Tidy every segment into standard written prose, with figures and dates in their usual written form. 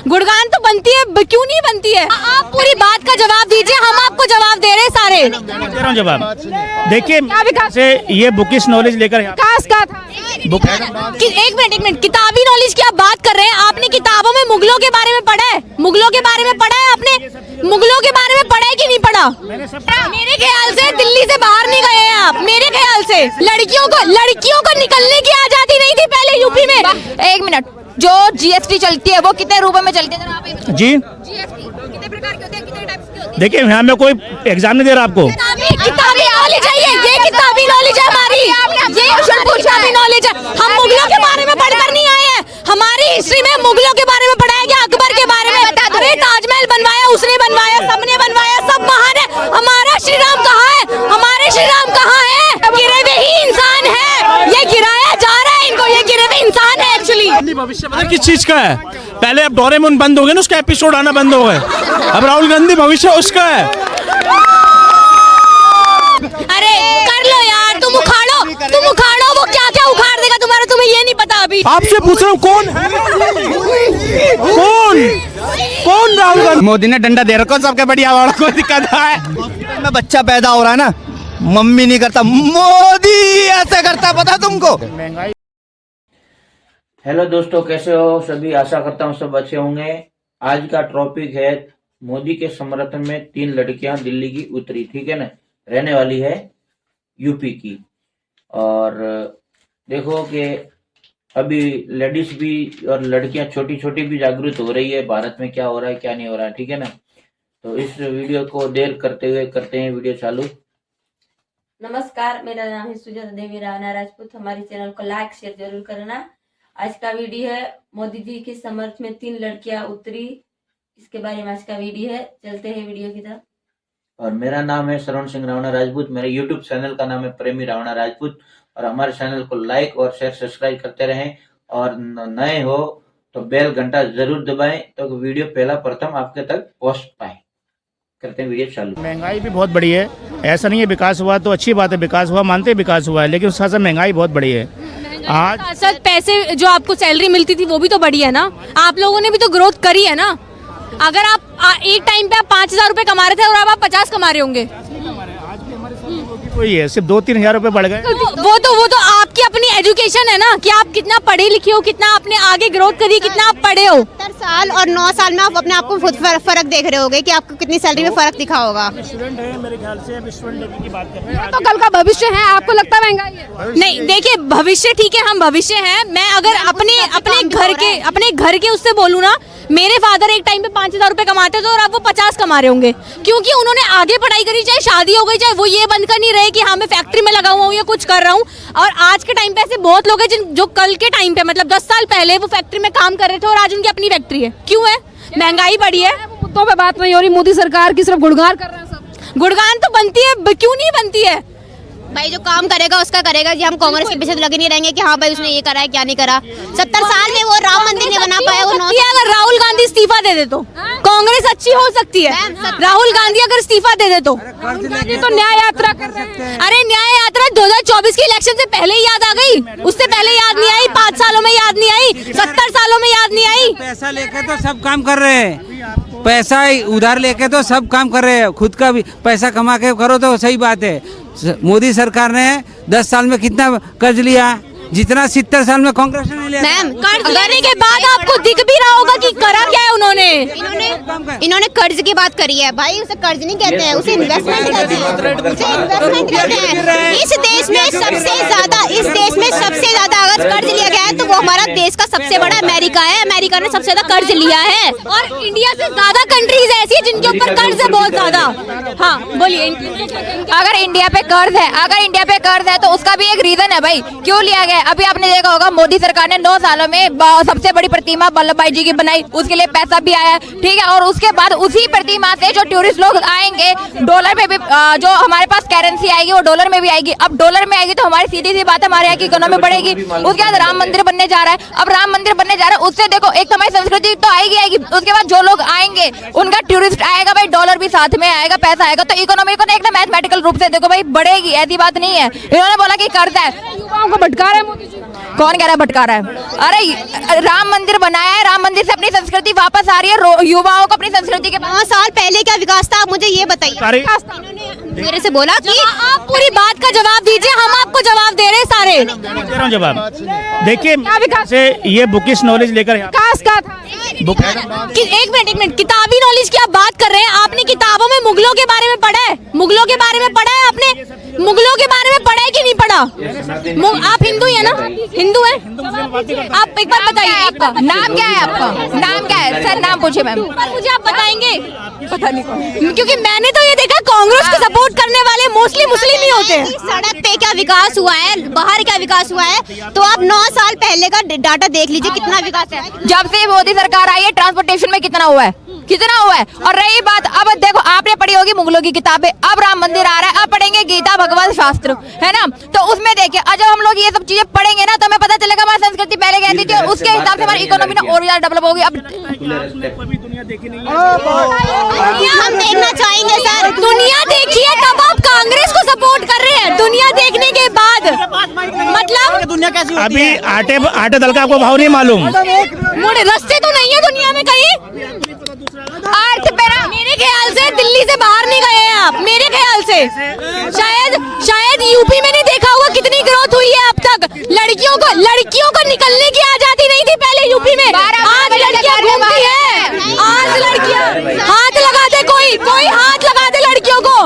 गुणगान तो बनती है, क्यों नहीं बनती है? आप पूरी बात का जवाब दीजिए, हम आपको जवाब दे रहे हैं सारे। दे रहा हूँ जवाब। देखिए से ये बुकिश नॉलेज लेकर एक मिनट, किताबी नॉलेज की आप बात कर रहे हैं। आपने किताबों में मुगलों के बारे में पढ़ा है? मुगलों के बारे में पढ़ा है आपने? मुगलों के बारे में पढ़ा है कि नहीं पढ़ा? मेरे ख्याल से दिल्ली से बाहर नहीं गए हैं आप। मेरे ख्याल से लड़कियों को निकलने की आजादी नहीं थी पहले यूपी में। एक मिनट, जो जीएसटी चलती है वो कितने रुपए में चलती है? जी जीएसटी कितने प्रकार की होती है, कितने टाइप्स की होती है? देखिए यहाँ मैं कोई एग्जाम नहीं दे रहा आपको। किताबी नॉलेज है, ये किताबी नॉलेज है हमारी, ये किताबी नॉलेज है। हम मुगलों के बारे में पढ़कर नहीं आए हैं। हमारी हिस्ट्री में मुगलों के बारे में पढ़ाया गया, अकबर के बारे में। अरे ताजमहल बनवाया उसने, बनवाया सबने बनवाया, सब महान है। हमारा श्री राम कहाँ है? हमारे श्री राम कहाँ है? गिरे हुए ही इंसान है, ये गिराया जा रहा है इनको, ये गिरे हुए इंसान है एक्चुअली। भविष्य पता किस चीज का है? पहले अब डोरेमोन बंद हो गए ना, उसका एपिसोड आना बंद हो गए। अब राहुल गांधी भविष्य उसका है। अरे कर लो यार, तुम उखाड़ो, वो क्या क्या उखाड़ देगा तुम्हारा, तुम्हें ये नहीं पता अभी। आपसे पूछ रहा हूँ कौन है? कौन राहुल गांधी? मोदी ने डंडा दे रखा सबके बढ़िया वाला, कोई दिक्कत है? में बच्चा पैदा हो रहा है ना, मम्मी नहीं करता, मोदी ऐसे करता, पता तुमको? हेलो दोस्तों, कैसे हो सभी? आशा करता हूँ सब अच्छे होंगे। आज का टॉपिक है मोदी के समर्थन में 3 लड़कियां दिल्ली की उतरी, ठीक है ना। रहने वाली है यूपी की। और देखो कि अभी लेडीज भी और लड़कियां छोटी छोटी भी जागरूक हो रही है भारत में क्या हो रहा है क्या नहीं हो रहा है, ठीक है ना। तो इस वीडियो को देर करते हुए करते हैं वीडियो चालू। नमस्कार, मेरा नाम है सुजाता देवी राणा राजपूत। हमारे चैनल को लाइक शेयर जरूर करना। आज का वीडियो है मोदी जी के समर्थन में 3 लड़कियां उतरी, इसके बारे में आज का वीडियो है। चलते हैं वीडियो की तरफ। और मेरा नाम है श्रवण सिंह रावणा राजपूत। मेरे यूट्यूब चैनल का नाम है प्रेमी रावणा राजपूत। और हमारे चैनल को लाइक और शेयर सब्सक्राइब करते रहें। और नए हो तो बेल घंटा जरूर दबाएं तो वीडियो पहला प्रथम आपके तक पहुंच पाए। करते हैं वीडियो चालू। महंगाई भी बहुत बड़ी है, ऐसा नहीं है विकास हुआ तो अच्छी बात है, विकास हुआ मानते हैं विकास हुआ है, लेकिन उसके साथ महंगाई बहुत बड़ी है। आज सर पैसे जो आपको सैलरी मिलती थी वो भी तो बढ़ी है ना, आप लोगों ने भी तो ग्रोथ करी है ना। अगर आप एक टाइम पे आप 5,000 रुपए कमा रहे थे और अब आप 50 कमा रहे होंगे, कोई है सिर्फ 2-3 हजार रुपए बढ़ गए। वो तो आपकी अपनी एजुकेशन है ना, कि आप कितना पढ़े लिखे हो, कितना आपने आगे ग्रोथ करी, कितना आप पढ़े हो। 70 साल और 9 साल में आप अपने आप को खुद फर्क देख रहे होगे कि आपको कितनी सैलरी में फर्क दिखा होगा। स्टूडेंट है मेरे ख्याल से, अब स्टूडेंट लेवल की बात कर रहे हैं। तो कल का भविष्य है, आपको लगता है महंगाई है? नहीं, देखिए भविष्य ठीक है, हम भविष्य हैं। मैं अगर अपने घर के उससे बोलूँ ना, मेरे फादर एक टाइम पे 5,000 रुपए कमाते थे और अब वो 50 कमा रहे होंगे, क्योंकि उन्होंने आगे पढ़ाई करी, चाहे शादी हो गई, चाहे वो ये बंद कर नहीं रहे कि हाँ मैं फैक्ट्री में लगा हुआ हूँ या कुछ कर रहा हूँ। और आज के टाइम पे ऐसे बहुत लोग हैं जो कल के टाइम पे मतलब 10 साल पहले वो फैक्ट्री में काम कर रहे थे और आज उनकी अपनी फैक्ट्री है। क्यों है? महंगाई बढ़ी है। मुद्दों पे बात नहीं हो रही, मोदी सरकार की सिर्फ गुणगान कर रहे हैं सब। गुणगान तो बनती है, क्यों नहीं बनती है? भाई जो काम करेगा उसका करेगा जी। हम कांग्रेस के पीछे तो लगे नहीं रहेंगे कि हाँ भाई उसने ये करा है क्या नहीं करा। 70 साल में वो राम मंदिर नहीं बना पाया। वो अगर राहुल गांधी इस्तीफा दे दे तो कांग्रेस अच्छी हो सकती है। राहुल गांधी अगर इस्तीफा दे दे तो न्याय यात्रा कर रहे हैं। अरे न्याय यात्रा 2024 की इलेक्शन से पहले ही याद आ गई, उससे पहले याद नहीं आई, 5 सालों में याद नहीं आई, 70 सालों में याद नहीं आई। पैसा लेके तो सब काम कर रहे हैं, पैसा उधार लेके तो सब काम कर रहे हैं। खुद का भी पैसा कमा के करो तो सही बात है। मोदी सरकार ने 10 साल में कितना कर्ज लिया, जितना 70 साल में कांग्रेस ने लिया। मैम कर्ज लेने के बाद आपको दिख भी रहा होगा कि करा क्या है उन्होंने। इन्होंने कर्ज की बात करी है भाई, उसे कर्ज नहीं कहते हैं, उसे इन्वेस्टमेंट कहते हैं। इस देश में सबसे ज्यादा अगर कर्ज लिया गया है तो वो हमारा देश का सबसे बड़ा अमेरिका है। अमेरिका ने सबसे ज्यादा कर्ज लिया है और इंडिया से ज्यादा कंट्रीज ऐसी है जिनके ऊपर कर्ज है बहुत ज्यादा। हाँ बोलिए। अगर इंडिया पे कर्ज है तो उसका भी एक रीजन है भाई, क्यों लिया गया। अभी आपने देखा होगा मोदी सरकार ने 9 सालों में सबसे बड़ी प्रतिमा वल्लभ भाई जी की बनाई, उसके लिए पैसा भी आया, ठीक है। और और उसके बाद उसी प्रतिमा से जो टूरिस्ट लोग आएंगे डॉलर में भी जो हमारे पास करेंसी आएगी वो डॉलर में भी आएगी। अब डॉलर में आएगी तो हमारी सीधी सी बात है हमारे यहाँ की इकोनॉमी बढ़ेगी। उसके बाद राम मंदिर बनने जा रहा है, अब राम मंदिर बनने जा रहा है उससे देखो एक तो हमारी संस्कृति तो आएगी। उसके बाद जो लोग आएंगे उनका टूरिस्ट आएगा भाई, डॉलर भी साथ में आएगा, पैसा आएगा, तो इकोनॉमी को एक ना मैथमेटिकल रूप से देखो भाई बढ़ेगी, ऐसी बात नहीं है। इन्होंने बोला कि कर्ज है, युवाओं को भटका रहा है मोदी जी। कौन कह रहा है भटका रहा है? अरे राम मंदिर बनाया है, राम मंदिर से अपनी संस्कृति वापस आ रही है, युवाओं को अपनी संस्कृति के 9 साल पहले क्या विकास था, आप मुझे ये बताइए। मेरे से बोला कि आप पूरी बात का जवाब दीजिए, हम आपको जवाब दे रहे हैं सारे। दे रहा हूँ जवाब। देखिए से ये बुकिश नॉलेज लेकर विकास का था एक मिनट, किताबी नॉलेज की आप बात कर रहे हैं। आपने किताबों में मुगलों के बारे में पढ़ा है? मुगलों के बारे में पढ़ा है आपने? मुगलों के बारे में पढ़ा है कि नहीं पढ़ा? आप हिंदू है ना? हिंदू है? आप एक बार बताइए, आपका नाम क्या है? आपका नाम क्या है सर? नाम पूछे मैम। मुझे आप बताएंगे? पता नहीं, क्योंकि मैंने तो ये देखा कांग्रेस को सपोर्ट करने वाले मोस्टली मुस्लिम ही होते हैं। सड़क पे क्या विकास हुआ है, बाहर क्या विकास हुआ है, तो आप 9 साल पहले का डाटा देख लीजिए कितना विकास है। जब से मोदी सरकार आई है ट्रांसपोर्टेशन में कितना हुआ है, कितना हुआ है। और रही बात, अब देखो आपने पढ़ी होगी मुगलों की किताबें, अब राम मंदिर आ रहा है, अब पढ़ेंगे गीता भगवत शास्त्र, है ना? तो उसमें देखिए जब हम लोग ये सब चीजें पढ़ेंगे ना तो हमें पता चलेगा हमारी संस्कृति पहले कैसी थी और उसके हिसाब से हमारी इकोनॉमी ना और ज्यादा डेवलप होगी। अब हम देखना चाहेंगे सर। दुनिया देखिए, तब आप कांग्रेस को सपोर्ट कर रहे हैं। दुनिया देखने के बाद मतलब दुनिया कैसी होती अभी है? आटे दल का आपको भाव नहीं मालूम। मोड़े रास्ते तो नहीं है दुनिया में कहीं। अर्थ पे ना, मेरे ख्याल से दिल्ली से बाहर नहीं गए हैं आप, मेरे ख्याल से। शायद यूपी में नहीं देखा होगा कितनी ग्रोथ हुई है अब तक। लड़कियों को निकलने की आजादी नहीं थी पहले यूपी में, आज लड़कियां घूमती है। आज लड़कियां हाथ लगा दे, कोई हाथ लगा दे लड़कियों को।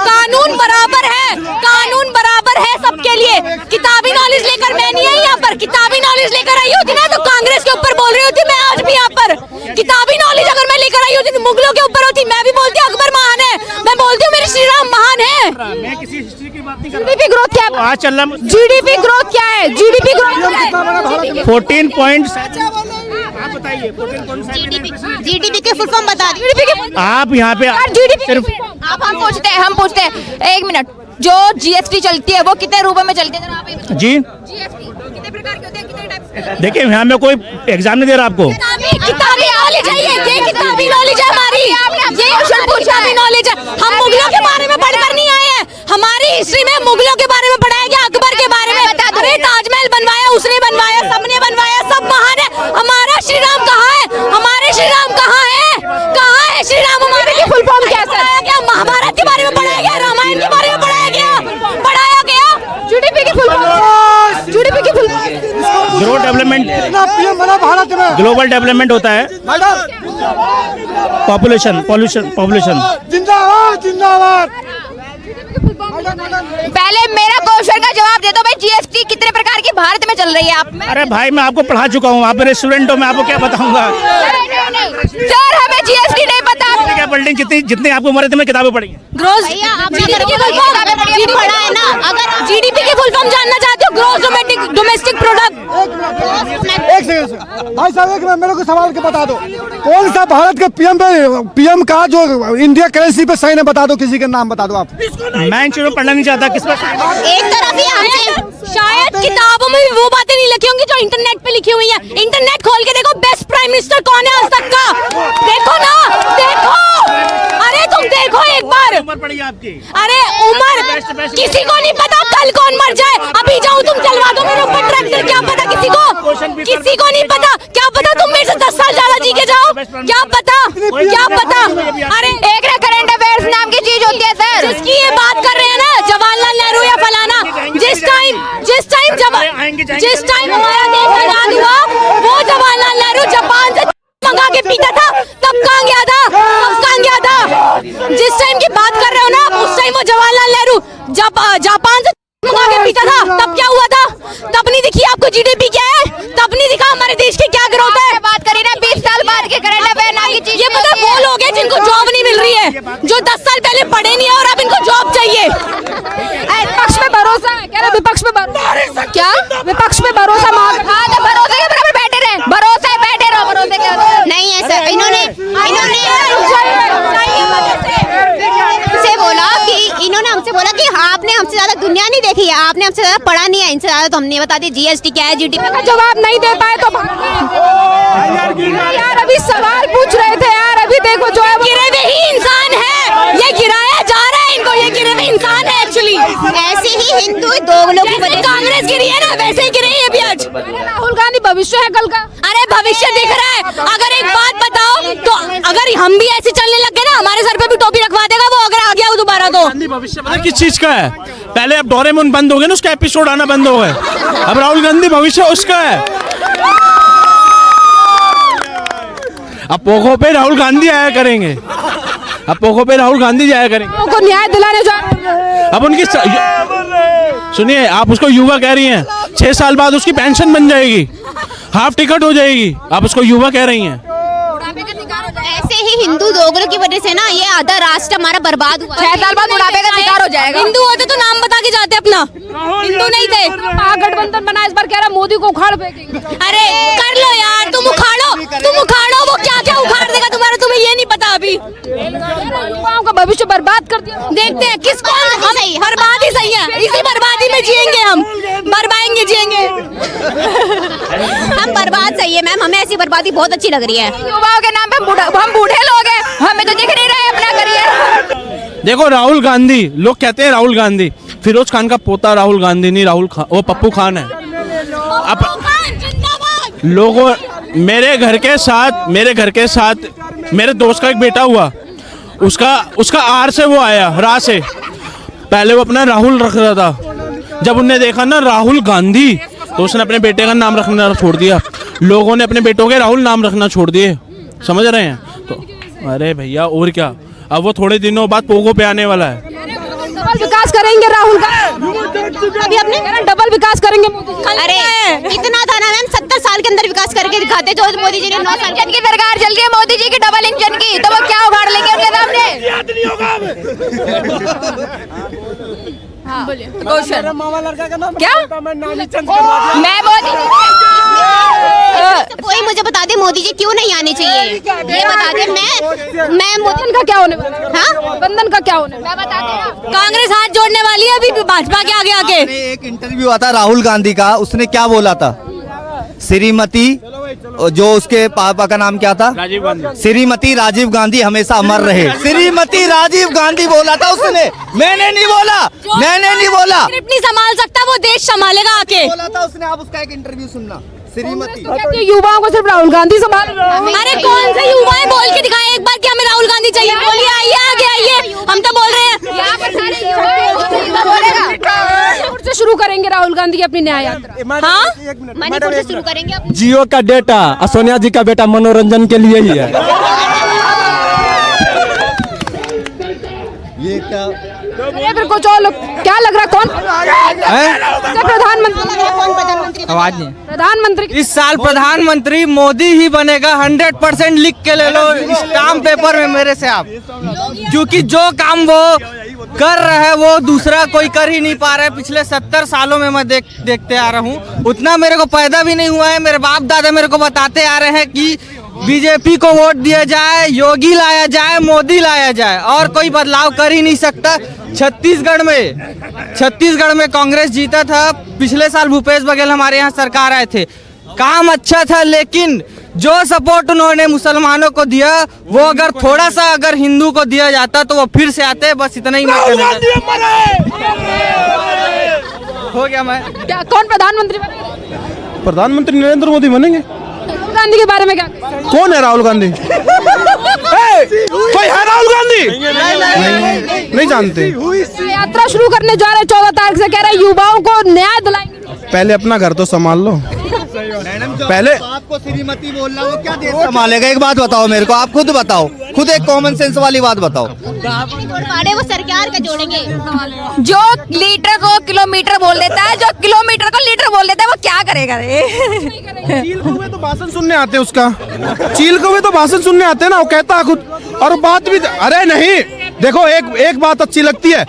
कानून बराबर है, कानून बराबर है सबके लिए। किताबी नॉलेज लेकर मैं नहीं आई यहाँ पर, किताबी नॉलेज लेकर आई होती ना तो कांग्रेस के ऊपर बोल रही होती मैं आज भी यहाँ पर। किताबी नॉलेज अगर मैं लेकर आई होती तो मुगलों के ऊपर होती, मैं भी बोलती अकबर महान है, मैं बोलती हूँ मेरे श्री राम महान है। मैं किसी हिस्ट्री की बात नहीं कर जीडीपी ग्रोथ क्या है? आज चल रहा जीडीपी ग्रोथ क्या है? GDP growth 14 point. आप बताइए जीडीपी के फुल फॉर्म बता दीजिए। आप यहाँ पे सिर्फ अब हम पूछते हैं 1 मिनट, जो जीएसटी चलती है वो कितने रुपए में चलती है? जरा आप ये बताइए। जी जीएसटी कितने प्रकार के होते हैं, कितने टाइप? देखिए यहाँ में कोई एग्जाम नहीं दे रहा आपको। किताबी नॉलेज है, ये किताबी नॉलेज है हमारी, ये किताबी नॉलेज है। हम मुगलों के बारे में पढ़कर नहीं आए हैं, हमारी हिस्ट्री में मुगलों के बारे में पढ़ाया गया, अकबर के बारे में। अरे ताजमहल बनवाया उसने, बनवाया सबने बनवाया, सब महान है। हमारा श्री राम कहाँ है? हमारे श्री राम कहाँ है? कहाँ है श्री राम? हमारे की फुल फॉर्म क्या है? क्या महाभारत के बारे में पढ़ाया गया, रामायण के बारे में पढ़ाया गया? जीडीपी की फुल फॉर्म, जीडीपी की full form grow development, global development होता है। पॉपुलेशन पहले मेरा क्वेश्चन का जवाब दे दो भाई, जीएसटी कितने प्रकार की भारत में चल रही है? आप में अरे भाई मैं आपको पढ़ा चुका हूँ, आप मेरे स्टूडेंट हो, मैं आपको क्या बताऊंगा। सर हमें जीएसटी नहीं पता। क्या बिल्डिंग जितनी आपको उम्र है किताबें पढ़ी हैं। ग्रोस जीडीपी की फुल फॉर्म पढ़ा है ना? अगर जीडीपी की फुल फॉर्म जानना चाहते हो, ग्रोस डोमेस्टिक प्रोडक्ट। एक सेकंड भाई साहब, एक मिनट मेरे को सवाल के बता दो, कौन सा भारत के पीएम का जो इंडिया करेंसी पे सही ने बता दो, किसी के नाम बता दो आप। मैं इन चीजों में पढ़ना नहीं चाहता। किस पर एक तरफ ही हमसे शायद किताबों में भी वो बातें नहीं लिखी होंगी जो इंटरनेट पे लिखी हुई है। इंटरनेट खोल के देखो, बेस्ट प्राइम मिनिस्टर कौन है आज तक का, देखो ना, देखो। अरे तुम देखो एक बार। उम्र पड़ी आपकी? अरे उम्र किसी को नहीं पता कल कौन मर जाए। अभी जाओ तुम चलवा दो मेरे ऊपर ट्रैक्टर, क्या पता किसी को नहीं पता। क्या पता तुम मेरे से 10 साल ज्यादा जी के जाओ, क्या पता, क्या पता। अरे एक ना करंट अफेयर्स नाम की चीज होती है सर, जिसकी ये बात कर रहे हैं ना, जवाहरलाल नेहरू या फलाना, जिस टाइम हमारा देश आजाद हुआ वो जवाहरलाल नेहरू जापान से मंगा के पीता था, तब कहाँ गया था? जिस टाइम की बात कर रहे हो ना, उस टाइम वो जवाहरलाल नेहरू जापान से मंगा के पीता था, तब क्या हुआ था? तब नहीं दिखी आपको जीडीपी क्या है? तब नहीं दिखा हमारे देश की क्या ग्रोथ है? बात करी ना 20 साल बाद के करंट अफेयर नाम की चीज। ये पता वो लोग हैं जिनको जॉब नहीं मिल रही है, जो 10 साल पहले पढ़े नहीं है और अब इनको जॉब चाहिए। विपक्ष में भरोसा है, कह रहे विपक्ष में भरोसा, क्या विपक्ष में भरोसा मांग? इन्होंने हमसे बोला कि आपने हमसे ज्यादा दुनिया नहीं देखी है, आपने हमसे ज्यादा पढ़ा नहीं है, इनसे ज्यादा तो हमने बता दी जीएसटी क्या है, जीडीपी का जवाब नहीं दे पाए तो यार अभी सवाल पूछ रहे थे यार, अभी देखो जो है गिरे हुए ही इंसान है, ये गिराया जा रहा है इनको, ये गिरे हुए इंसान है एक्चुअली। ऐसे ही हिंदू दोगलों की वजह से कांग्रेस गिरी है ना, वैसे ही गिरी है भी आज। राहुल गांधी भविष्य है कल का। अरे भविष्य दिख रहा है। अगर एक बात बताओ तो अगर हम भी ऐसे चलने लग गए ना, हमारे सर पे भी टोपी रखवा देगा वो अगर आ गया वो दोबारा तो। गांधी भविष्य पता किस चीज का है? पहले अब डोरेमोन बंद हो गए ना, उसका एपिसोड आना बंद हो गए। अब राहुल गांधी भविष्य उसका है। अब पोखो पे राहुल गांधी आया करेंगे, अब पोखो पे राहुल गांधी जाया करेंगे। उनको न्याय दिलाने जा। अब उनकी सुनिए, आप उसको युवा कह रही हैं, 6 साल बाद उसकी पेंशन बन जाएगी, हाफ टिकट हो जाएगी, आप उसको युवा कह रही हैं। ऐसे ही हिंदू दोगलों की वजह से ना ये आधा राष्ट्र हमारा बर्बाद हुआ। 6 साल बाद बुढ़ापे का शिकार हो जाएगा। हिंदू होते तो नाम बता के जाते अपना, हिंदू नहीं थे। महागठबंधन बना, इस बार कह रहा मोदी को उखाड़ फेंकेंगे। अरे कर लो यार, तुम उखाड़ो, वो क्या क्या उखाड़ देगा तुम्हारा, तुम्हें ये नहीं पता अभी। युवाओं का भविष्य बर्बाद कर दिया। देखते हैं किसको हम बर्बादी सही है, इसी बर्बादी में जिएंगे हम, बर्बाएंगे जिएंगे। हम बर्बाद सही है मैम, हमें ऐसी बर्बादी बहुत अच्छी लग रही है। युवाओं के नाम पे हम बूढ़े लोग हैं, हमें तो दिख नहीं रहा है अपना करियर। देखो राहुल गांधी, लोग कहते हैं राहुल गांधी, फिरोज खान का पोता राहुल गांधी नहीं, राहुल खान वो पप्पू खान है। अब लोगों मेरे घर के साथ मेरे दोस्त का एक बेटा हुआ, उसका आर से वो आया, रा से। पहले वो अपना राहुल रख रहा था, जब उनने देखा ना राहुल गांधी तो उसने अपने बेटे का नाम रखना छोड़ दिया। लोगों ने अपने बेटों के राहुल नाम रखना छोड़ दिए, समझ रहे हैं? तो अरे भैया और क्या, अब वो थोड़े दिनों बाद पोगो पे आने वाला है। डबल विकास करेंगे राहुल का, अभी अपने डबल विकास करेंगे मोदी। अरे इतना था ना मैम, 70 साल के अंदर विकास करके दिखाते जो मोदी जी ने 9 साल इंजन की सरकार चल रही है मोदी जी की, डबल इंजन की, तो वो क्या उखाड़ लेंगे उनके सामने? क्वेश्चन क्या मैं मोदी कोई मुझे बता दे मोदी जी क्यों नहीं आने चाहिए, ये बता दे। मैं मोदी का क्या होने वाला? हाँ बंधन का क्या होने वाला? मैं बता दे ना। कांग्रेस हाथ जोड़ने वाली है अभी भाजपा के आगे आके। एक इंटरव्यू आता राहुल गांधी का, उसने क्या बोला था? श्रीमती, जो उसके पापा का नाम क्या था? राजीव गांधी। श्रीमती राजीव गांधी हमेशा अमर रहे। श्रीमती राजीव गांधी बोला था उसने, मैंने नहीं बोला। सिर्फ नहीं संभाल सकता, वो देश संभालेगा आके। बोला था उसने, आप उसका एक इंटरव्यू सुनना। श्रीमती युवाओं को सिर्फ राहुल गांधी संभाल। अरे कौन से युवा है, बोल के दिखाए एक बार कि हमें राहुल गांधी चाहिए। बोलिए आइए आगे आइए, हम तो बोल रहे हैं। यहाँ पर सारे युवा से शुरू करेंगे राहुल गांधी की अपनी न्याय यात्रा। हाँ मणिपुर से शुरू करेंगे। जियो का डेटा और सोनिया जी का बेटा मनोरंजन के लिए ही है। ये क्या फिर कुछ और लोग क्या लग रहा है कौन प्रधानमंत्री? आवाज नहीं। प्रधानमंत्री इस साल प्रधानमंत्री मोदी ही बनेगा, 100% लिख के ले लो स्टाम्प पेपर में मेरे से आप, क्योंकि जो काम वो कर रहा है वो दूसरा कोई कर ही नहीं पा रहा है। पिछले 70 सालों में मैं देखते आ रहा हूँ, उतना मेरे को पैदा भी नहीं हुआ है। मेरे बाप दादा मेरे को बताते आ रहे हैं कि बीजेपी को वोट दिया जाए, योगी लाया जाए, मोदी लाया जाए, और कोई बदलाव कर ही नहीं सकता। छत्तीसगढ़ में कांग्रेस जीता था, पिछले साल भूपेश बघेल हमारे यहाँ सरकार आए थे, काम अच्छा था, लेकिन जो सपोर्ट उन्होंने मुसलमानों को दिया वो अगर थोड़ा सा अगर हिंदू को दिया जाता तो वो फिर से आते। बस इतना ही हो गया। मैं क्या कौन प्रधानमंत्री बनेगा? प्रधानमंत्री नरेंद्र मोदी बनेंगे। राहुल गांधी के बारे में क्या? कौन है राहुल गांधी? कोई है राहुल गांधी? नहीं जानते। यात्रा शुरू करने जा रहे 14 तारीख से, कह रहे युवाओं को न्याय दिलाएंगे। पहले अपना घर तो संभाल लो। पहले आपको श्रीमती बोलना, वो क्या देश संभालेगा? एक बात बताओ मेरे को, आप खुद बताओ, खुद एक कॉमन सेंस वाली बात बताओ। वो सरकार का जोड़ेंगे। जो लीटर को किलोमीटर बोल देता है, जो किलोमीटर को लीटर बोल देता है, वो क्या करेगा रे? चील कौवे तो भाषण सुनने आते हैं उसका, चील कौवे तो भाषण सुनने आते हैं ना, वो कहता है खुद, और बात भी। अरे नहीं, देखो एक बात अच्छी लगती है,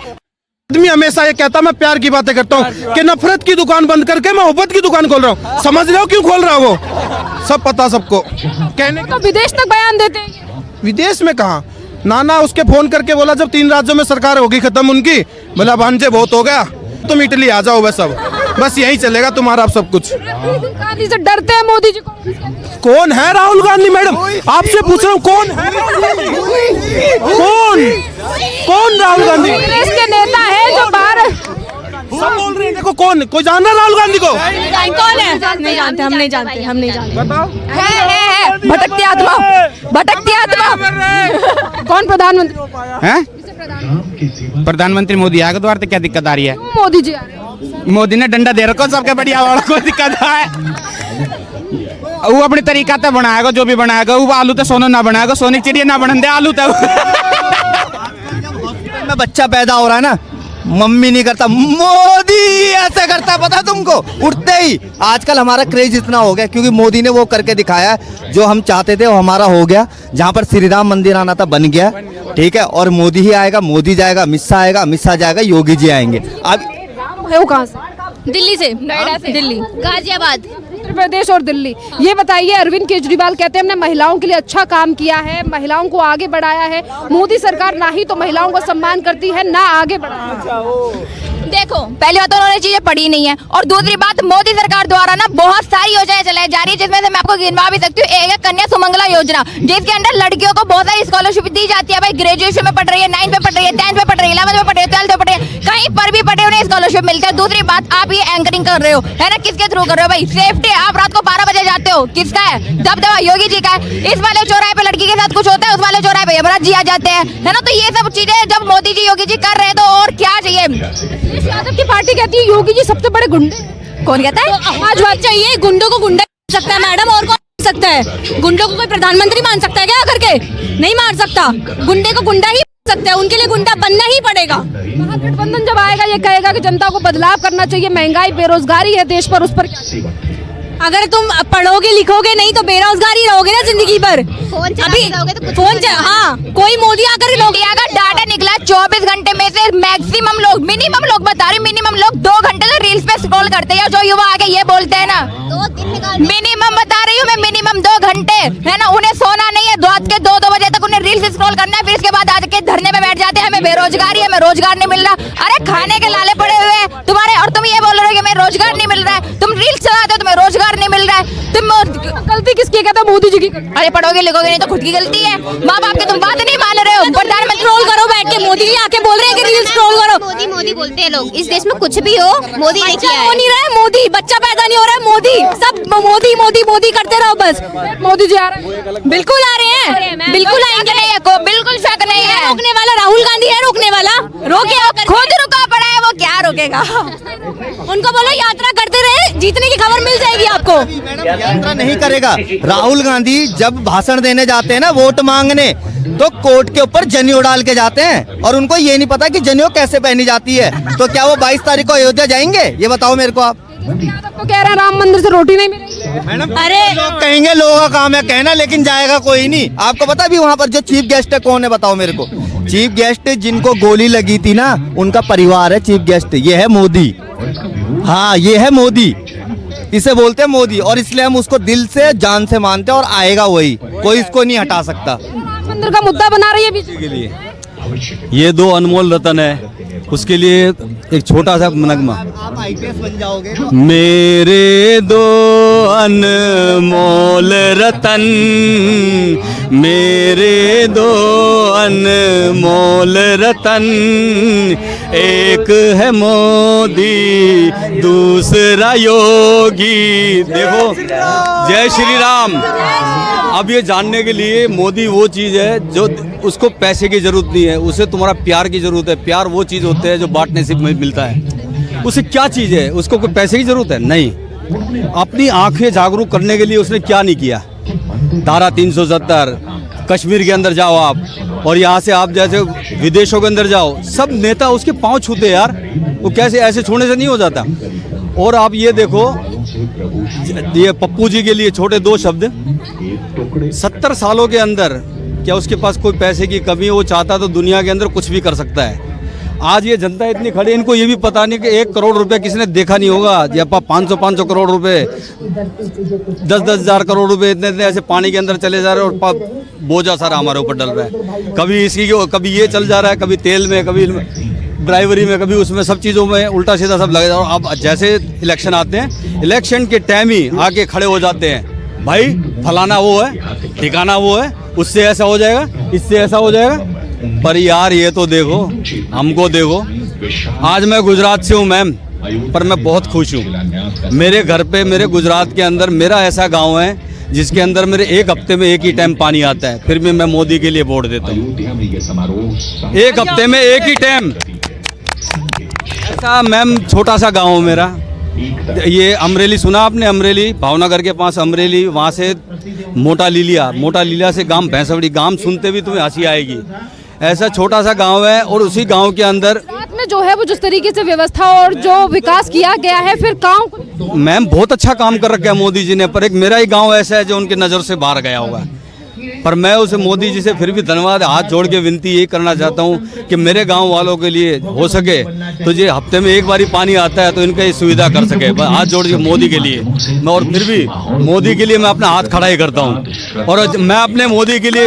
आदमी हमेशा ये कहता मैं प्यार की बातें करता हूँ कि नफरत की दुकान बंद करके मैं मोहब्बत की दुकान खोल रहा हूँ। समझ रहे हो क्यों खोल रहा हूँ? वो सब पता सबको। कहने तो विदेश तक बयान देते हैं। विदेश में कहा नाना उसके फोन करके बोला जब 3 राज्यों में सरकार होगी खत्म उनकी, बोला भांजे बहुत हो गया, तुम इटली आ जाओ, बस अब बस यही चलेगा तुम्हारा सब कुछ। राहुल गांधी से डरते हैं मोदी जी को। कौन है राहुल गांधी? मैडम आपसे पूछ रहा हूँ कौन है? कौन राहुल गांधी? कांग्रेस के नेता है जो बाहर सब बोल रहे हैं। देखो कौन, कोई जान रहा है राहुल गांधी को? कौन है? नहीं जानते, हम नहीं जानते, हम नहीं जानते। बताओ। है भटकती आत्मा, भटकती आत्मा। कौन प्रधानमंत्री हैं? प्रधानमंत्री मोदी आएगा द्वार तो क्या दिक्कत आ रही है? मोदी जी आ रहे हैं। मोदी ने डंडा दे रखो सबके बढ़िया वाला, कोई दिक्कत है? वो अपने तरीका से बनाएगा, जो भी बनाएगा। वो आलू तो सोना ना बनाएगा, सोने की चिड़िया ना बना दे आलू तो। में बच्चा पैदा हो रहा है ना, मम्मी नहीं करता, मोदी ऐसे करता, पता तुमको? उठते ही आजकल हमारा क्रेज इतना हो गया क्योंकि मोदी ने वो करके दिखाया है जो हम चाहते थे, वो हमारा हो गया। जहाँ पर श्री राम मंदिर आना था बन गया, ठीक है। और मोदी ही आएगा, मोदी जाएगा, मिस्सा आएगा, मिस्सा जाएगा, योगी जी आएंगे। अब है वो कहाँ से? दिल्ली से, नोएडा से, दिल्ली, गाजियाबाद, उत्तर प्रदेश और दिल्ली। ये बताइए, अरविंद केजरीवाल कहते हैं हमने महिलाओं के लिए अच्छा काम किया है, महिलाओं को आगे बढ़ाया है। मोदी सरकार ना ही तो महिलाओं को सम्मान करती है, ना आगे बढ़ाती है। देखो पहली बात तो उन्होंने चीजें पढ़ी नहीं है, और दूसरी बात मोदी सरकार द्वारा ना बहुत सारी योजनाएं चलाई जा रही है, जिसमें से मैं आपको गिनवा भी सकती हूँ। एक है कन्या सुमंगला योजना, जिसके अंदर लड़कियों को बहुत सारी स्कॉलरशिप दी जाती है। भाई ग्रेजुएशन में पढ़ रही है, 9th में पढ़ रही है, 10th में पढ़ रही है, 11th में पढ़ रही है, 12th में पढ़ रही है, कहीं पर भी पढ़े उन्हें स्कॉलरशिप मिलता है। दूसरी बात, आप ये एंकरिंग कर रहे हो, है ना, किसके थ्रू कर रहे हो? भाई सेफ्टी, आप रात को 12 बजे जाते हो, किसका है? दबदबा योगी जी का है। इस वाले चौराहे पे लड़की के साथ कुछ होता है, उस वाले चौराहे पे यमराज जी आ जाते हैं, है ना। तो ये सब चीजें जब मोदी जी योगी जी कर रहे हैं तो और क्या चाहिए? यादव की पार्टी कहती है योगी जी सबसे बड़े गुंडे। कौन कहता है? समाजवाद चाहिए, गुंडों को गुंडा मान सकता है मैडम, और कौन मान सकता है? गुंडों को कोई प्रधानमंत्री मान सकता है क्या आकर के? नहीं मान सकता। गुंडे को गुंडा ही मान सकता है, उनके लिए गुंडा बनना ही पड़ेगा। महागठबंधन जब आएगा ये कहेगा कि जनता को बदलाव करना चाहिए, महंगाई बेरोजगारी है देश पर, उस पर क्या? अगर तुम पढ़ोगे लिखोगे नहीं तो बेरोजगार ही रहोगे ना जिंदगी भर। फोन अभी चलाओगे तो कुछ फोन हाँ, कोई मोदी आकर इंडिया का डाटा निकला 24 घंटे में से मैक्सिमम लोग, मिनिमम लोग बता रही, मिनिमम लोग 2 घंटे तो रील्स पे स्क्रॉल करते हैं। जो युवा आके ये बोलते हैं ना, 2 दिन निकाल, मिनिमम बता रही हूँ मैं, मिनिमम 2 घंटे, है ना। उन्हें सोना नहीं है, रात के 2 बजे तक उन्हें रील्स स्क्रॉल करना है, फिर इसके बाद आके धरने में बैठ जाते हैं हमें बेरोजगारी है, हमें रोजगार नहीं मिल रहा। अरे खाने के लाले पड़े हुए हैं तुम्हारे, और तुम ये बोल रहे हो कि हमें रोजगार नहीं मिल रहा है। तुम रील्स चलाते हो, तुम्हें रोजगार नहीं मिल रहा है। तुम गलती किसकी? कहता है मोदी जी की। अरे पढ़ोगे लिखोगे नहीं तो खुद की गलती है। माँ बाप के तुम बात नहीं मान रहे हो। प्रधानमंत्री स्क्रॉल करो बैठ के, मोदी जी आके बोल रहे हैं कि रील स्क्रॉल करो। मोदी मोदी बोलते हैं लोग। इस देश में कुछ भी हो, मोदी ने बच्चा किया हो है। नहीं रहा है, मोदी बच्चा पैदा नहीं हो रहा है, मोदी सब मोदी मोदी मोदी करते रहो बस। मोदी जी आ रहे हैं, बिल्कुल आ रहे हैं, बिल्कुल आएंगे। नहीं है को, बिल्कुल शक नहीं है। रोकने वाला राहुल गांधी है, रोकने वाला रोके, खुद रुका पड़ा है, वो क्या रोकेगा? उनको बोलो यात्रा करते रहे, जीतने की खबर मिल जाएगी आपको। यात्रा नहीं करेगा राहुल गांधी। जब भाषण देने जाते हैं ना वोट मांगने, तो कोर्ट के ऊपर जनेऊ डाल के जाते हैं, और उनको ये नहीं पता कि जनेऊ कैसे पहनी जाती है। तो क्या वो 22 तारीख को अयोध्या जाएंगे? ये बताओ मेरे को आप। तो कह रहे हैं राम मंदिर से रोटी नहीं मिलेगी। मैडम अरे लोग कहेंगे, लोगों का काम है कहना, लेकिन जाएगा कोई नहीं। आपको पता भी वहाँ पर जो चीफ गेस्ट है कौन है? बताओ मेरे को। चीफ गेस्ट जिनको गोली लगी थी ना, उनका परिवार है चीफ गेस्ट। ये है मोदी। हाँ, ये है मोदी, इसे बोलते हैं मोदी, और इसलिए हम उसको दिल से जान से मानते हैं, और आएगा वही, कोई इसको नहीं हटा सकता। राम मंदिर का मुद्दा बना रही है बीजेपी के लिए। ये 2 अनमोल रतन है, उसके लिए एक छोटा सा नगमा। आप IPS बन जाओगे। मेरे 2 अनमोल रतन, मेरे 2 अनमोल रतन, एक है मोदी दूसरा योगी। देखो, जय श्री राम। अब ये जानने के लिए मोदी वो चीज़ है जो उसको पैसे की जरूरत नहीं है, उसे तुम्हारा प्यार की जरूरत है। प्यार वो चीज़ होता है जो बांटने से मिलता है। उसे क्या चीज़ है? उसको कोई पैसे की जरूरत है? नहीं। अपनी आंखें जागरूक करने के लिए उसने क्या नहीं किया? धारा 370, कश्मीर के अंदर जाओ आप, और यहाँ से आप जैसे विदेशों के अंदर जाओ, सब नेता उसके पाँव छूते यार। वो कैसे ऐसे छोड़ने से नहीं हो जाता। और आप ये देखो, ये पप्पू जी के लिए छोटे 2 शब्द। 70 सालों के अंदर क्या उसके पास कोई पैसे की कमी है? वो चाहता तो दुनिया के अंदर कुछ भी कर सकता है। आज ये जनता इतनी खड़ी, इनको ये भी पता नहीं कि 1 करोड़ रुपए किसने देखा नहीं होगा। या 500 करोड़ रुपए, 10 हजार करोड़ रुपए इतने इतने ऐसे पानी के अंदर चले जा रहे हैं और बोझा सारा हमारे ऊपर डल रहा है। कभी ये चल जा रहा है, कभी तेल में, कभी ड्राइवरी में, कभी उसमें, सब चीज़ों में उल्टा सीधा सब लगे। और अब जैसे इलेक्शन आते हैं, इलेक्शन के टाइम ही आके खड़े हो जाते हैं, भाई फलाना वो है, ठिकाना वो है, उससे ऐसा हो जाएगा, इससे ऐसा हो जाएगा। पर यार ये तो देखो, हमको देखो। आज मैं गुजरात से हूँ मैम, पर मैं बहुत खुश हूँ। मेरे घर पे, मेरे गुजरात के अंदर मेरा ऐसा गाँव है जिसके अंदर मेरे 1 हफ्ते में 1 ही टाइम पानी आता है, फिर भी मैं मोदी के लिए वोट देता हूँ। 1 हफ्ते में 1 ही टाइम। ऐसा मैम छोटा सा गांव मेरा, ये अमरेली सुना आपने? अमरेली, भावनगर के पास अमरेली, वहाँ से मोटा लीलिया से गांव भैंसवड़ी, गांव सुनते भी तुम्हें हंसी आएगी। ऐसा छोटा सा गांव है और उसी गांव के अंदर में जो है वो जिस तरीके से व्यवस्था और जो विकास किया गया है, फिर गाँव मैम बहुत अच्छा काम कर रखा है मोदी जी ने। पर एक मेरा ही गाँव ऐसा है जो उनकी नज़र से बाहर गया होगा। पर मैं उसे मोदी जी से फिर भी धन्यवाद, हाथ जोड़ के विनती यही करना चाहता हूँ कि मेरे गांव वालों के लिए हो सके तो ये हफ्ते में 1 बार ही पानी आता है तो इनका ये सुविधा कर सके। बस हाथ जोड़ के मोदी के लिए मैं, और फिर भी मोदी के लिए मैं अपना हाथ खड़ा ही करता हूँ। और मैं अपने मोदी के लिए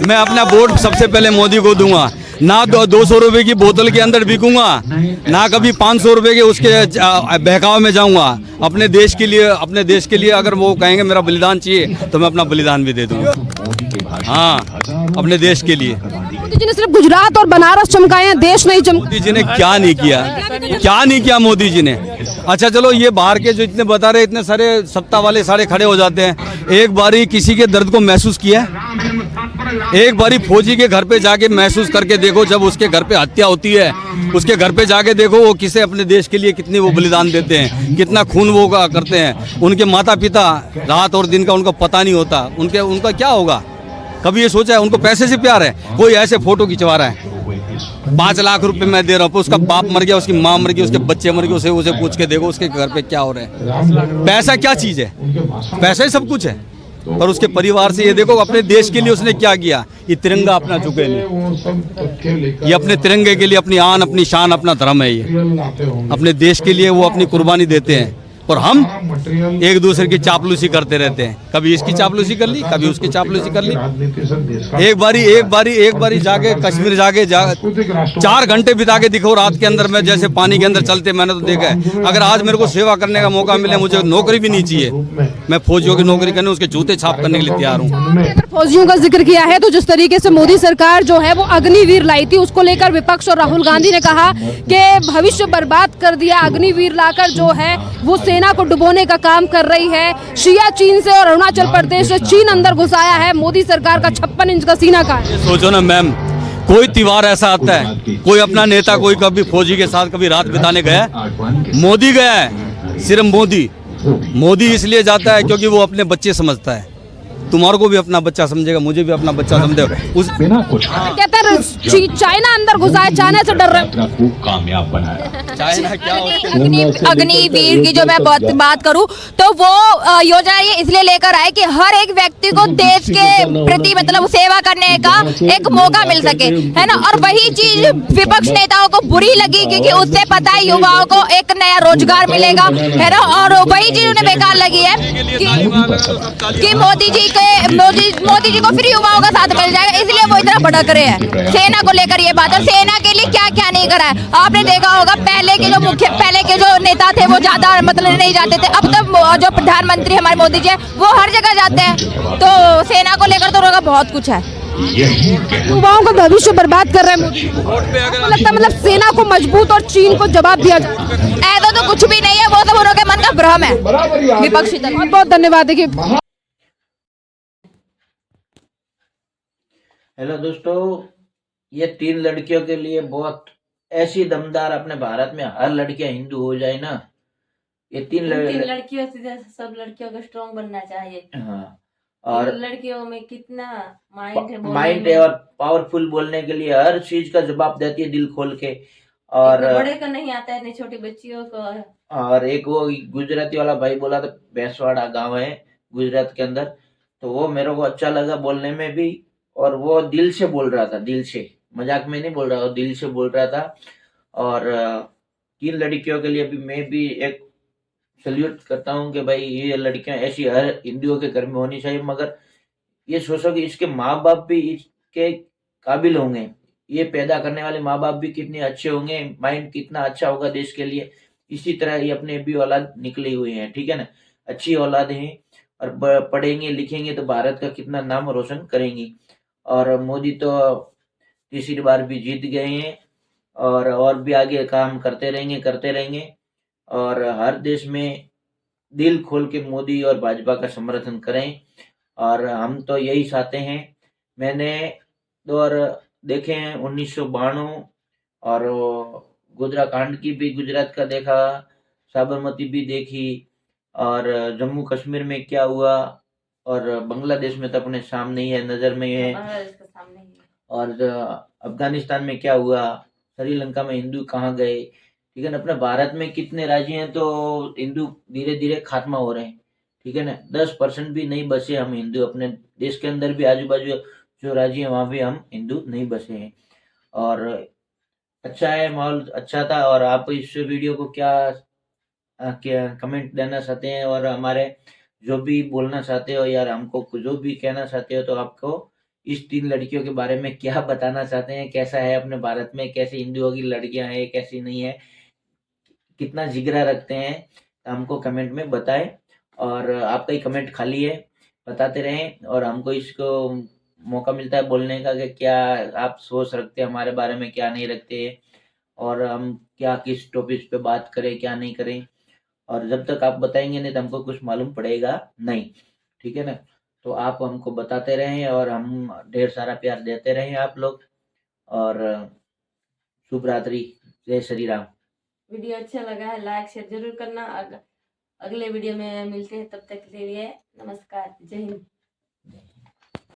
मैं अपना वोट सबसे पहले मोदी को दूंगा। ना 200 रुपए की बोतल के अंदर बिकूंगा, ना कभी 500 रुपए के उसके बहकाव में जाऊंगा। अपने देश के लिए अगर वो कहेंगे मेरा बलिदान चाहिए तो मैं अपना बलिदान भी दे दूंगा। हाँ, अपने देश के लिए। मोदी जी ने सिर्फ गुजरात और बनारस चमकाए हैं, देश नहीं चमका। मोदी जी ने क्या नहीं किया मोदी जी ने। अच्छा चलो, ये बाहर के जो इतने बता रहे, इतने सारे सत्ता वाले सारे खड़े हो जाते हैं। एक बारी किसी के दर्द को महसूस किया? एक बारी फौजी के घर पे जाके महसूस करके देखो, जब उसके घर पे हत्या होती है, उसके घर पे जाके देखो वो किसे अपने देश के लिए कितनी वो बलिदान देते हैं, कितना खून वो करते हैं। उनके माता पिता रात और दिन का उनको पता नहीं होता, उनका क्या होगा? कभी ये सोचा है? उनको पैसे से प्यार है? कोई ऐसे फोटो खिंचवा रहा है, 5 लाख रुपए मैं दे रहा हूँ, उसका बाप मर गया, उसकी माँ मर गई, उसके बच्चे मर गए, उसे पूछ के देखो उसके घर पे क्या हो रहा है। पैसा क्या चीज है? पैसा ही सब कुछ है। पर उसके परिवार से ये देखो, अपने देश के लिए उसने क्या किया। ये तिरंगा अपना चुके नहीं, ये अपने तिरंगे के लिए अपनी आन, अपनी शान, अपना धर्म है। ये अपने देश के लिए वो अपनी कुर्बानी देते हैं। और हम एक दूसरे की चापलूसी करते रहते हैं, कभी इसकी चापलूसी कर ली, कभी उसकी चापलूसी कर ली। एक बारी जाके कश्मीर जाके 4 घंटे बिता के दिखो रात के अंदर में, जैसे पानी के अंदर चलते, मैंने तो देखा है। अगर आज मेरे को सेवा करने का मौका मिले, मुझे नौकरी भी नहीं चाहिए, मैं फौजियों की नौकरी करने, उसके जूते छाप करने के लिए तैयार हूँ। फौजियों का जिक्र किया है तो जिस तरीके से मोदी सरकार जो है वो अग्निवीर लाई थी, उसको लेकर विपक्ष और राहुल गांधी ने कहा कि भविष्य बर्बाद कर दिया। अग्निवीर लाकर जो है वो सेना को डुबोने का काम कर रही है। शिया चीन से और अरुणाचल प्रदेश से चीन अंदर घुसाया है। मोदी सरकार का 56 इंच का सीना का है। सोचो ना मैम, कोई त्योहार ऐसा आता है, कोई अपना नेता कोई कभी फौजी के साथ कभी रात बिताने गया? मोदी गया है, सिर्फ मोदी इसलिए जाता है क्योंकि वो अपने बच्चे समझता है। तुम्हारे को भी अपना बच्चा समझेगा, मुझे भी अपना बच्चा समझेगा। उस कहते हैं चाइना अंदर घुसा है, चाइना से डर रहे हैं। कामयाब बनाया चाइना क्या? अग्निवीर की जो मैं बात करूं तो वो योजना ये इसलिए लेकर आए कि हर एक व्यक्ति को देश के प्रति मतलब सेवा करने का एक मौका मिल सके, है ना। और वही चीज विपक्ष नेताओं को बुरी लगी क्योंकि उससे पता है युवाओं को एक नया रोजगार मिलेगा, है ना। और वही चीज उन्हें बेकार लगी है कि मोदी जी को फिर युवाओं का साथ मिल जाएगा, इसलिए वो इतना भड़क रहे हैं सेना को लेकर। ये बात, और सेना के लिए क्या क्या नहीं करा है आपने देखा होगा। पहले के जो नेता थे वो ज्यादा मतलब नहीं जाते थे, अब तो जो प्रधानमंत्री हमारे मोदी जी है वो हर जगह जाते हैं। तो सेना को लेकर तो उनका बहुत कुछ है। युवाओं का भविष्य बर्बाद कर रहे हैं मोदी। आपको लगता है मतलब सेना को मजबूत और चीन को जवाब दिया जाए? ऐसा तो कुछ भी नहीं है, वो सब उनके मन का भ्रम है विपक्षी दल। बहुत बहुत धन्यवाद। देखिए, हेलो दोस्तों, ये 3 लड़कियों के लिए बहुत ऐसी दमदार, अपने भारत में हर लड़कियां हिंदू हो जाए ना, ये 3 लड़कियों से सब लड़कियों को स्ट्रॉन्ग बनना चाहिए। हाँ, और लड़कियों में कितना माइंड है और पावरफुल बोलने के लिए हर चीज का जवाब देती है दिल खोल के। और बड़े को नहीं आता है, छोटी बच्चियों को। और एक वो गुजराती वाला भाई बोला था, भैंसवाड़ा गांव है गुजरात के अंदर, तो वो मेरे को अच्छा लगा बोलने में भी। और वो दिल से बोल रहा था, दिल से, मजाक में नहीं बोल रहा, वो दिल से बोल रहा था। और 3 लड़कियों के लिए भी मैं भी एक सल्यूट करता हूँ कि भाई ये लड़कियां ऐसी हर हिंदुओं के घर में होनी चाहिए, मगर ये सोचो कि इसके माँ बाप भी इसके काबिल होंगे, ये पैदा करने वाले माँ बाप भी कितने अच्छे होंगे, माइंड कितना अच्छा होगा देश के लिए। इसी तरह ये अपने भी औलाद निकली हुई है, ठीक है ना, अच्छी औलाद है और पढ़ेंगे लिखेंगे तो भारत का कितना नाम रोशन करेंगी। और मोदी तो तीसरी बार भी जीत गए हैं और भी आगे काम करते रहेंगे और हर देश में दिल खोल के मोदी और भाजपा का समर्थन करें। और हम तो यही चाहते हैं। मैंने दौर देखे हैं 1992 और गोधरा कांड की भी गुजरात का देखा, साबरमती भी देखी और जम्मू कश्मीर में क्या हुआ और बांग्लादेश में तो अपने सामने ही है, नज़र में है, बांग्लादेश के सामने ही है। और अफगानिस्तान में क्या हुआ, श्रीलंका में हिंदू कहाँ गए, ठीक है ना। अपने भारत में कितने राज्य हैं तो हिंदू धीरे धीरे खात्मा हो रहे हैं, ठीक है ना। 10% भी नहीं बचे हम हिंदू, अपने देश के अंदर भी आजू बाजू जो राज्य हैं वहाँ भी हम हिंदू नहीं बचे हैं। और अच्छा है, माहौल अच्छा था। और आप इस वीडियो को क्या कमेंट देना चाहते हैं और हमारे जो भी बोलना चाहते हो यार, हमको जो भी कहना चाहते हो, तो आपको इस 3 लड़कियों के बारे में क्या बताना चाहते हैं, कैसा है अपने भारत में, कैसे हिंदुओं की लड़कियां हैं, कैसी नहीं है, कितना जिगरा रखते हैं, तो हमको कमेंट में बताएं। और आपका ही कमेंट खाली है, बताते रहें और हमको इसको मौका मिलता है बोलने का कि क्या आप सोच रखते हैं हमारे बारे में, क्या नहीं रखते, और हम क्या किस टॉपिक पे बात करें क्या नहीं करें। और जब तक आप बताएंगे नहीं तो हमको कुछ मालूम पड़ेगा नहीं, ठीक है ना। तो आप हमको बताते रहें और हम ढेर सारा प्यार देते रहें आप लोग। और शुभ रात्रि, जय श्री राम। वीडियो अच्छा लगा है लाइक शेयर जरूर करना। अगले वीडियो में मिलते हैं, तब तक के लिए नमस्कार, जय हिंद।